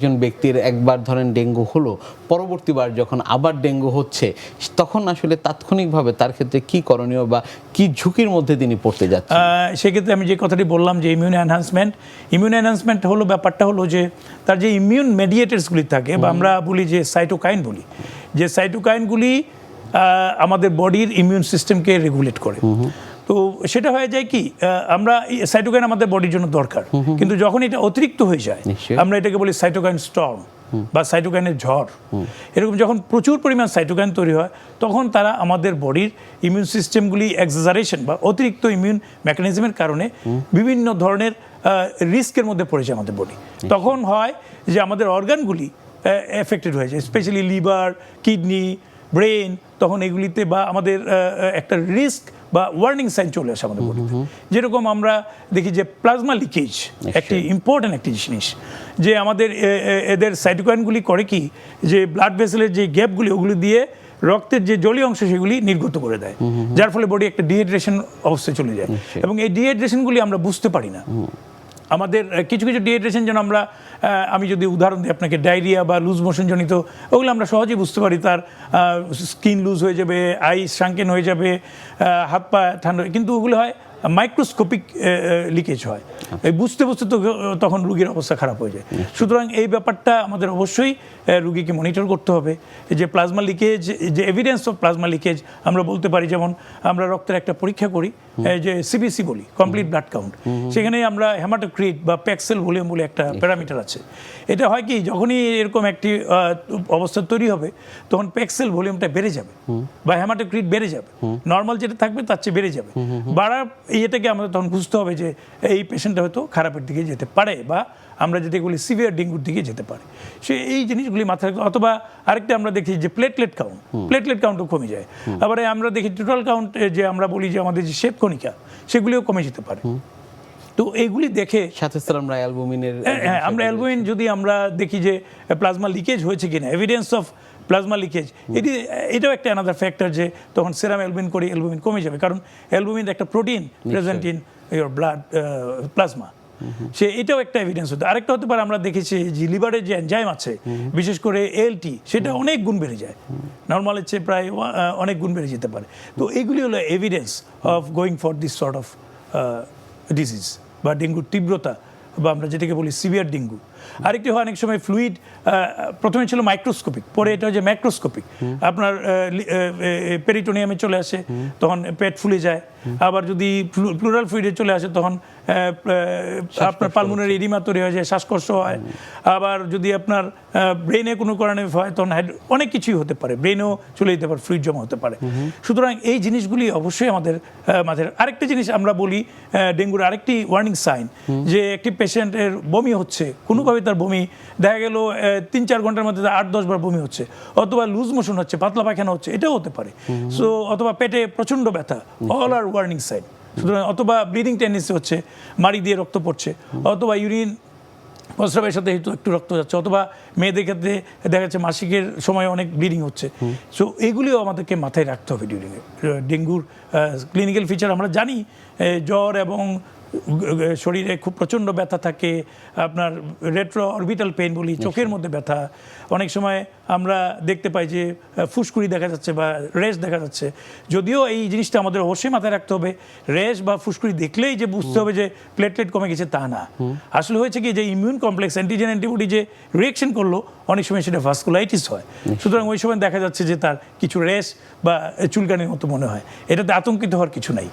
একজন ব্যক্তির একবার ধরেন ডেঙ্গু হলো, পরবর্তীবার যখন আবার ডেঙ্গু হচ্ছে, তখন আসলে তাৎক্ষণিকভাবে তার ক্ষেত্রে কি করণীয় বা কি ঝুঁকির মধ্যে তিনি পড়তে যাচ্ছেন? সেক্ষেত্রে আমি যে কথাটি বললাম যে ইমিউন এনহান্সমেন্ট হলো ব্যাপারটা হলো যে তার যে ইমিউন মেডিয়েটার্সগুলি থাকে বা আমরা বলি যে সাইটোকাইন বলি, যে সাইটোকাইনগুলি আমাদের বডির ইমিউন সিস্টেমকে রেগুলেট করে। তো সেটা হয়ে যায় কি, আমরা সাইটোকাইন আমাদের বডির জন্য দরকার, কিন্তু যখন এটা অতিরিক্ত হয়ে যায় আমরা এটাকে বলি সাইটোকাইন স্টর্ম বা সাইটোকাইনের ঝড়। এরকম যখন প্রচুর পরিমাণ সাইটোকাইন তৈরি হয় তখন তারা আমাদের বডির ইমিউন সিস্টেমগুলি এক্সাজারেশন বা অতিরিক্ত ইমিউন মেকানিজমের কারণে বিভিন্ন ধরনের রিস্কের মধ্যে পড়েছে আমাদের বডি। তখন হয় যে আমাদের অর্গানগুলি এফেক্টেড হয়ে যায়, স্পেশালি লিভার, কিডনি, ব্রেন, তখন এগুলিতে বা আমাদের একটা রিস্ক বা ওয়ার্নিং সাইন চলে আসে আমাদের বডিতে। যেরকম আমরা দেখি যে প্লাজমা লিকেজ একটি ইম্পর্ট্যান্ট একটি জিনিস, যে আমাদের এদের সাইটোকাইনগুলি করে কি যে ব্লাড ভেসেলের যে গ্যাপগুলি ওগুলি দিয়ে রক্তের যে জলীয় অংশ সেগুলি নির্গত করে দেয়, যার ফলে বডি একটা ডিহাইড্রেশন অবস্থায় চলে যায়। এবং এই ডিহাইড্রেশনগুলি আমরা বুঝতে পারি না। আমাদের কিছু কিছু ডিহাইড্রেশন যেন আমি যদি উদাহরণ দিই আপনাকে, ডায়রিয়া বা লুজ মোশন জনিত, ওগুলো আমরা সহজেই বুঝতে পারি। তার স্কিন লুজ হয়ে যাবে, আই শাঙ্কেন হয়ে যাবে, হাত পা ঠান্ডা, কিন্তু ওগুলো হয় মাইক্রোস্কোপিক লিকেজ হয়, বুঝতে বুঝতে তো তখন রুগীর অবস্থা খারাপ হয়ে যায়। সুতরাং এই ব্যাপারটা আমাদের অবশ্যই রুগীকে মনিটর করতে হবে। যে প্লাজমা লিকেজ, যে এভিডেন্স অফ প্লাজমা লিকেজ আমরা বলতে পারি, যেমন আমরা রক্তের একটা পরীক্ষা করি যে সিবিসি বলি, কমপ্লিট ব্লাড কাউন্ট, সেখানে আমরা হেমাটোক্রিট বা প্যাক্সেল ভলিউম বলে একটা প্যারামিটার আছে। এটা হয় কি, যখনই এরকম একটি অবস্থা তৈরি হবে তখন প্যাক্সেল ভলিউমটা বেড়ে যাবে বা হেমাটোক্রিট বেড়ে যাবে, নর্মাল যেটা থাকবে তার চেয়ে বেড়ে যাবে। বাড়ার এটাকে আমাদের তখন বুঝতে হবে যে এই পেশেন্টটা হয়তো খারাপের দিকে যেতে পারে, বা আমরা যেটা বলি সিভিয়ার ডেঙ্গুর দিকে যেতে পারে। সে এই জিনিসগুলি মাথায় রাখতে। অথবা আরেকটা আমরা দেখি যে প্লেটলেট কাউন্টও কমে যায়। আবার আমরা দেখি টোটাল কাউন্ট, যে আমরা বলি যে আমাদের যে শ্বেতকণিকা সেগুলিও কমে যেতে পারে। তো এইগুলি দেখে সাথে আমরা অ্যালবুমিনের, আমরা অ্যালবুমিন যদি আমরা দেখি যে প্লাজমা লিকেজ হয়েছে কিনা, এভিডেন্স অফ প্লাজমা লিকেজ, এটাও একটা অ্যানাদার ফ্যাক্টর, যে তখন সেরাম অ্যালবুমিন করে অ্যালবুমিন কমে যাবে, কারণ অ্যালবুমিন একটা protein present in your blood plasma. এটাও একটা এভিডেন্স হতে। আরেকটা হতে পারে, আমরা দেখেছি যে লিভারের যে এনজাইম আছে, বিশেষ করে এএলটি, সেটা অনেক গুণ বেড়ে যায়, নর্মালের চেয়ে প্রায় অনেক গুণ বেড়ে যেতে পারে। তো এইগুলি হলো evidence of going for this sort of disease বা ডেঙ্গুর তীব্রতা, বা আমরা যেটাকে বলি সিভিয়ার ডেঙ্গু। আরেকটি হয় অনেক সময় ফ্লুইড, প্রথমে ছিল মাইক্রোস্কোপিক, পরে এটা যে ম্যাক্রোস্কোপিক, আপনার পেরিটোনিয়ামে চলে আসে, তখন পেট ফুলে যায়। আবার যদি প্লুরাল ফ্লুইডে চলে আসে তখন আপনার পালমোনারি এডিমা তৈরি হয়ে যায়, শ্বাসকষ্ট হয়। আবার যদি আপনার ব্রেনে কোনো কারণে হয় তখন অনেক কিছুই হতে পারে, ব্রেনেও চলে যেতে পারে, ফ্লুইড জমা হতে পারে। সুতরাং এই জিনিসগুলি অবশ্যই আমাদের মাথায়। আরেকটা জিনিস আমরা বলি ডেঙ্গুর আরেকটি ওয়ার্নিং সাইন, যে একটি পেশেন্টের বমি হচ্ছে, কোনোভাবে তার বমি দেখা গেল 3-4 ঘন্টার মধ্যে 8-10 বার বমি হচ্ছে, অথবা লুজ মোশন হচ্ছে, পাতলা পায়খানা হচ্ছে, এটাও হতে পারে। সো অথবা পেটে প্রচণ্ড ব্যথা, অল আর ওয়ার্নিং সাইন। সুতরাং অথবা ব্লিডিং টেন্ডেন্সি হচ্ছে, মাড়ি দিয়ে রক্ত পড়ছে, অথবা ইউরিন প্রস্রাবের সাথে একটু রক্ত যাচ্ছে, অথবা মেয়েদের ক্ষেত্রে দেখা যাচ্ছে মাসিকের সময় অনেক ব্লিডিং হচ্ছে। সো এইগুলিও আমাদেরকে মাথায় রাখতে হবে ডেঙ্গুর ক্লিনিক্যাল ফিচার। আমরা জানি জ্বর এবং শরীরে খুব প্রচণ্ড ব্যথা থাকে, আপনার রেট্রো অরবিটাল পেইন বলি, চোখের মধ্যে ব্যথা, অনেক সময় আমরা দেখতে পাই যে ফুসকুড়ি দেখা যাচ্ছে বা রেশ দেখা যাচ্ছে। যদিও এই জিনিসটা আমাদের অবশ্যই মাথায় রাখতে হবে, রেশ বা ফুসকুড়ি দেখলেই যে বুঝতে হবে যে প্লেটলেট কমে গেছে তা না। আসলে হয়েছে কি, যে ইমিউন কমপ্লেক্স অ্যান্টিজেন অ্যান্টিবডি যে রিয়েকশন করলো, অনেক সময় সেটা ভাস্কুলাইটিস হয়। সুতরাং ওই সময় দেখা যাচ্ছে যে তার কিছু রেশ বা চুলকানির মতো মনে হয়, এটাতে আতঙ্কিত হওয়ার কিছু নাই।